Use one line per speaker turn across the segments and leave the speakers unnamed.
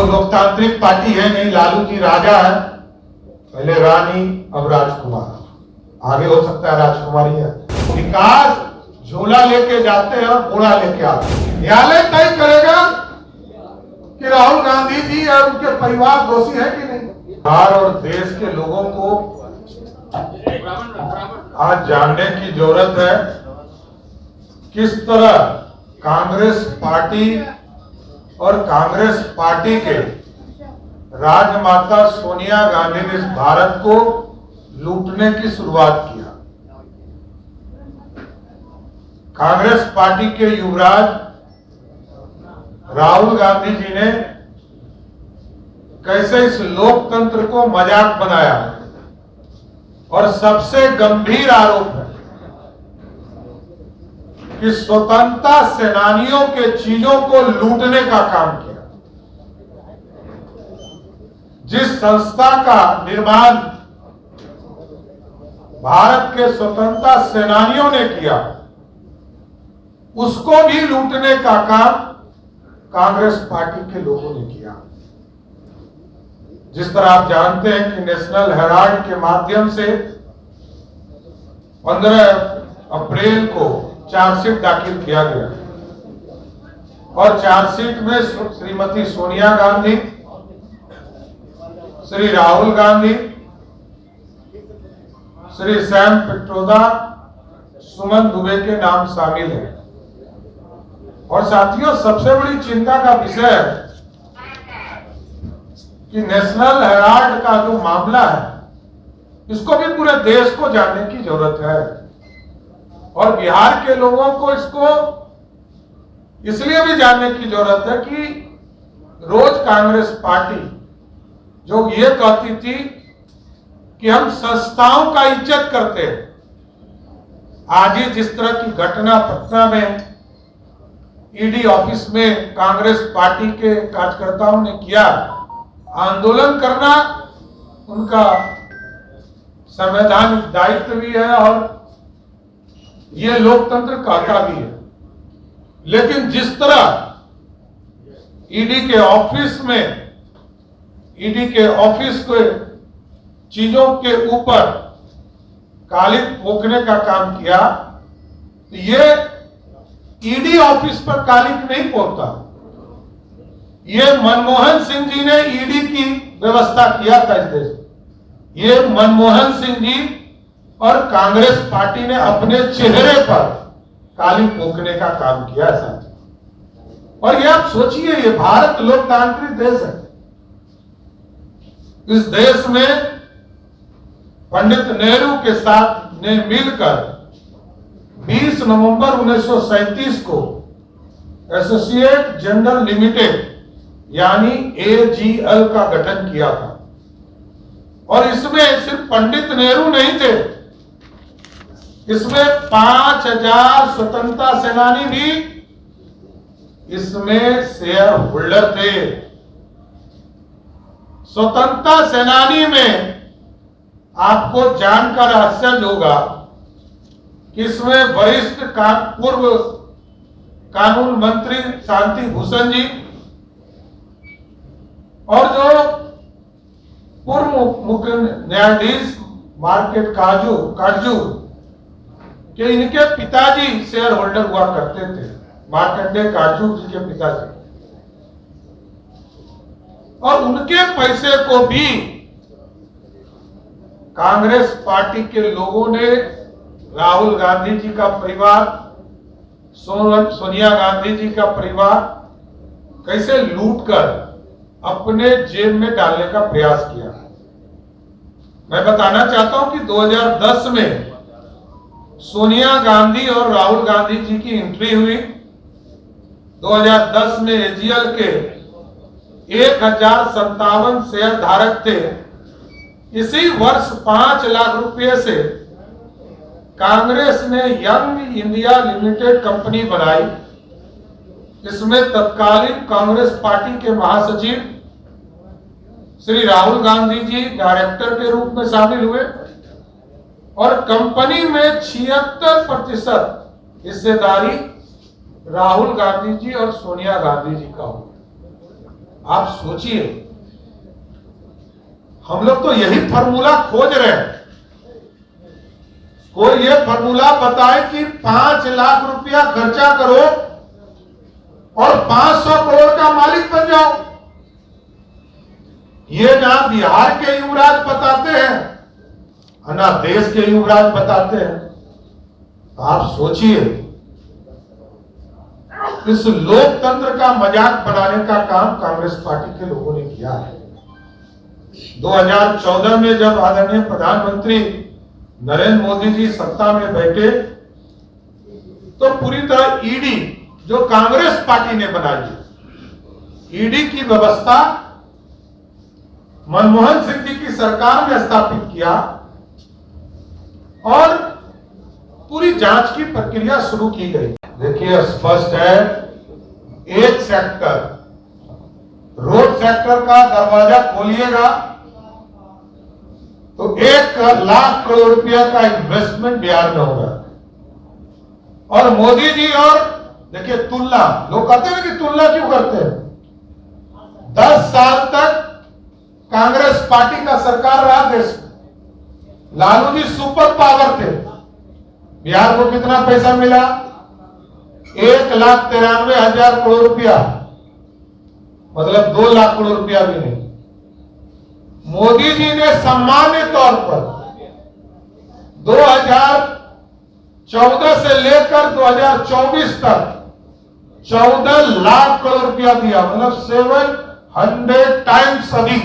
लोकतांत्रिक पार्टी है नहीं, लालू जी राजा है, पहले रानी अब राजकुमार, आगे हो सकता है राजकुमारी है। विकास झोला लेके जाते हैं और घोड़ा लेके आते हैं। न्यायालय तय करेगा कि राहुल गांधी जी और उनके परिवार दोषी है कि नहीं। बिहार और देश के लोगों को आज जानने की जरूरत है किस तरह कांग्रेस पार्टी और कांग्रेस पार्टी के राजमाता सोनिया गांधी ने इस भारत को लूटने की शुरुआत किया। कांग्रेस पार्टी के युवराज राहुल गांधी जी ने कैसे इस लोकतंत्र को मजाक बनाया और सबसे गंभीर आरोप है कि स्वतंत्रता सेनानियों के चीजों को लूटने का काम किया। जिस संस्था का निर्माण भारत के स्वतंत्रता सेनानियों ने किया, उसको भी लूटने का काम कांग्रेस पार्टी के लोगों ने किया। जिस तरह आप जानते हैं कि नेशनल हेराल्ड के माध्यम से 15 अप्रैल को चार्जशीट दाखिल किया गया और चार्जशीट में श्रीमती सोनिया गांधी, श्री राहुल गांधी, श्री सैम पिट्रोदा, सुमन दुबे के नाम शामिल है। और साथियों, सबसे बड़ी चिंता का विषय है कि नेशनल हेराल्ड का जो मामला है, इसको भी पूरे देश को जानने की जरूरत है और बिहार के लोगों को इसको इसलिए भी जानने की जरूरत है कि रोज कांग्रेस पार्टी जो ये कहती थी कि हम संस्थाओं का इज्जत करते हैं, आज ही जिस तरह की घटना पटना में ईडी ऑफिस में कांग्रेस पार्टी के कार्यकर्ताओं ने किया, आंदोलन करना उनका संवैधानिक दायित्व भी है और ये लोकतंत्र कहता भी है। लेकिन जिस तरह ईडी के ऑफिस के चीजों के ऊपर कालिक पोकने का काम किया, तो ये ईडी ऑफिस पर कालिक नहीं पोता, ये मनमोहन सिंह जी ने ईडी की व्यवस्था किया था इस देश में। ये मनमोहन सिंह जी और कांग्रेस पार्टी ने अपने चेहरे पर काली पोकने का काम किया साथ। और ये आप सोचिए, ये भारत लोकतांत्रिक देश है। इस देश में पंडित नेहरू के साथ ने मिलकर 20 नवंबर 1937 को एसोसिएट जनरल लिमिटेड यानी एजीएल का गठन किया था। और इसमें सिर्फ पंडित नेहरू नहीं थे, इसमें 5000 स्वतंत्रता सेनानी भी इसमें शेयर होल्डर थे। स्वतंत्रता सेनानी में आपको जानकर आश्चर्य होगा कि इसमें वरिष्ठ पूर्व कानून मंत्री शांति भूषण जी और जो पूर्व मुख्य न्यायाधीश मार्केट काजू के इनके पिताजी शेयर होल्डर हुआ करते थे, मार्कंडेय काजू जी के पिताजी। और उनके पैसे को भी कांग्रेस पार्टी के लोगों ने राहुल गांधी जी का परिवार, सोनिया गांधी जी का परिवार कैसे लूटकर अपने जेब में डालने का प्रयास किया। मैं बताना चाहता हूं कि 2010 में सोनिया गांधी और राहुल गांधी जी की एंट्री हुई। 2010 में एजीएल के 1057 शेयर धारक थे। इसी वर्ष 5 लाख रुपए से कांग्रेस ने यंग इंडिया लिमिटेड कंपनी बनाई। इसमें तत्कालीन कांग्रेस पार्टी के महासचिव श्री राहुल गांधी जी डायरेक्टर के रूप में शामिल हुए और कंपनी में 76% हिस्सेदारी राहुल गांधी जी और सोनिया गांधी जी का हुआ। आप सोचिए, हम लोग तो यही फार्मूला खोज रहे हैं। कोई ये फार्मूला बताए कि 5 लाख रुपया खर्चा करो और 500 करोड़ का मालिक बन जाओ। ये ना बिहार के युवराज बताते हैं ना देश के युवराज बताते हैं। आप सोचिए, इस लोकतंत्र का मजाक बनाने का काम कांग्रेस पार्टी के लोगों ने किया है। 2014 में जब आदरणीय प्रधानमंत्री नरेंद्र मोदी जी सत्ता में बैठे तो पूरी तरह ईडी जो कांग्रेस पार्टी ने बनाई, ईडी की व्यवस्था मनमोहन सिंह जी की सरकार ने स्थापित किया और पूरी जांच की प्रक्रिया शुरू की गई। देखिए, स्पष्ट है, एक सेक्टर, रोड सेक्टर का दरवाजा खोलिएगा तो 1 लाख करोड़ रुपया का इन्वेस्टमेंट बिहार में होगा। और मोदी जी, और देखिए तुलना, लोग कहते हैं कि तुलना क्यों करते हैं? 10 साल तक कांग्रेस पार्टी का सरकार रहा देश में, लालू जी सुपर पावर थे। बिहार को कितना पैसा मिला? 1,93,000 करोड़ रुपया, मतलब 2 लाख करोड़ रुपया भी नहीं। मोदी जी ने सामान्य तौर पर 2014 से लेकर 2024 तक 14 लाख करोड़ रुपया दिया, मतलब 700 टाइम्स अधिक।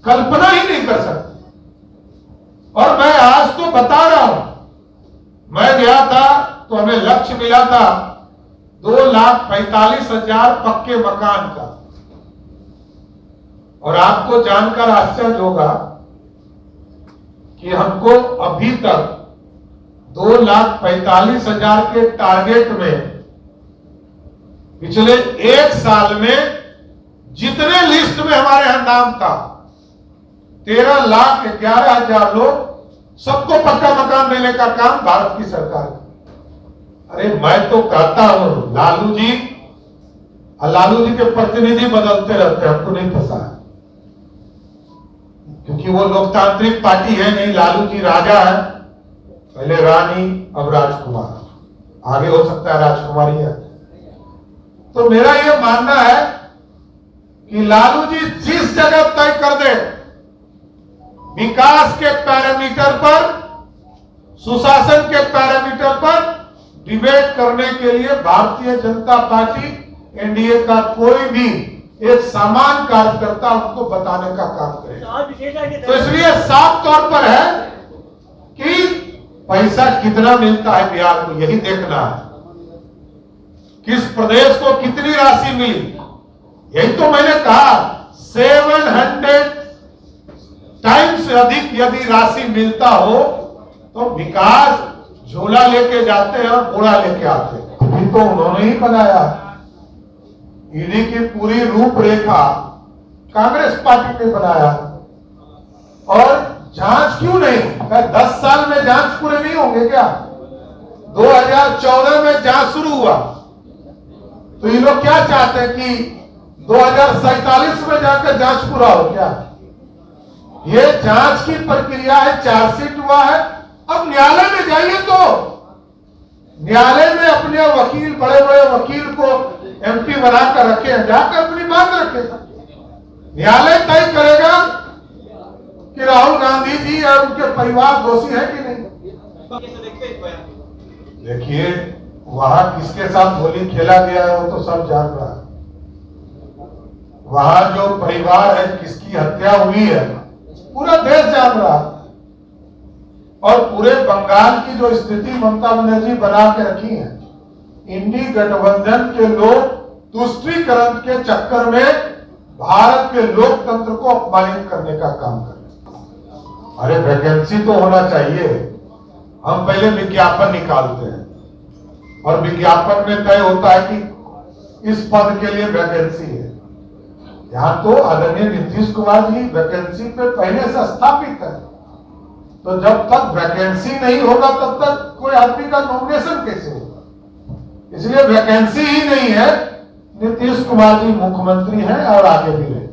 कल्पना ही नहीं कर सकते। और मैं आज तो बता रहा हूं, मैं गया था तो हमें लक्ष्य मिला था 2,45,000 पक्के मकान का। और आपको जानकर आश्चर्य होगा कि हमको अभी तक 2,45,000 के टारगेट में पिछले 1 साल में जितने लिस्ट में हमारे यहां नाम था 13,11,000 लोग, सबको पक्का मकान देने का काम भारत की सरकार की। अरे मैं तो कहता हूं लालू जी के प्रतिनिधि बदलते रहते हैं, हमको नहीं पता है, क्योंकि वो लोकतांत्रिक पार्टी है नहीं। लालू जी राजा है, पहले रानी, अब राजकुमार, आगे हो सकता है राजकुमारी है। तो मेरा ये मानना है कि लालू जी जिस जगह तय कर दे, विकास के पैरामीटर पर, सुशासन के पैरामीटर पर डिबेट करने के लिए भारतीय जनता पार्टी, एनडीए का कोई भी एक सामान्य कार्यकर्ता उनको बताने का काम करेगा। तो इसलिए साफ तौर पर है कि पैसा कितना मिलता है बिहार को, यही देखना है। किस प्रदेश को कितनी राशि मिली, यही तो मैंने कहा। 700 टाइम्स से अधिक यदि राशि मिलता हो तो विकास झोला लेके जाते हैं और बोरा लेके आते हैं। अभी तो उन्होंने ही बनाया। ईडी की पूरी रूपरेखा कांग्रेस पार्टी ने बनाया। और जांच क्यों नहीं? 10 साल में जांच पूरे नहीं होंगे क्या? 2014 में जांच शुरू हुआ तो ये लोग क्या चाहते हैं कि 2047 में जाकर जांच पूरा हो क्या? ये जांच की प्रक्रिया है, चार्जशीट हुआ है, अब न्यायालय में जाइए तो न्यायालय में अपने वकील, बड़े बड़े वकील को एमपी बनाकर रखे हैं, जाकर अपनी बात रखे। न्यायालय तय करेगा कि राहुल गांधी जी और उनके परिवार दोषी है कि नहीं। देखिए, वहां किसके साथ होली खेला गया है वो तो सब जान रहा है। वहां जो परिवार है, किसकी हत्या हुई है, पूरा देश जान रहा है। और पूरे बंगाल की जो स्थिति ममता बनर्जी बना के रखी है, इंडी गठबंधन के लोग तुष्टीकरण के चक्कर में भारत के लोकतंत्र को अपमानित करने का काम कर रहे। अरे वैकेंसी तो होना चाहिए। हम पहले विज्ञापन निकालते हैं और विज्ञापन में तय होता है कि इस पद के लिए वैकेंसी है। यहां तो आदरणीय नीतीश कुमार जी वैकेंसी पे पहले से स्थापित है। तो जब तक वैकेंसी नहीं होगा तब तक कोई आदमी का नॉमिनेशन कैसे होगा? इसलिए वैकेंसी ही नहीं है, नीतीश कुमार जी मुख्यमंत्री हैं और आगे भी रहे।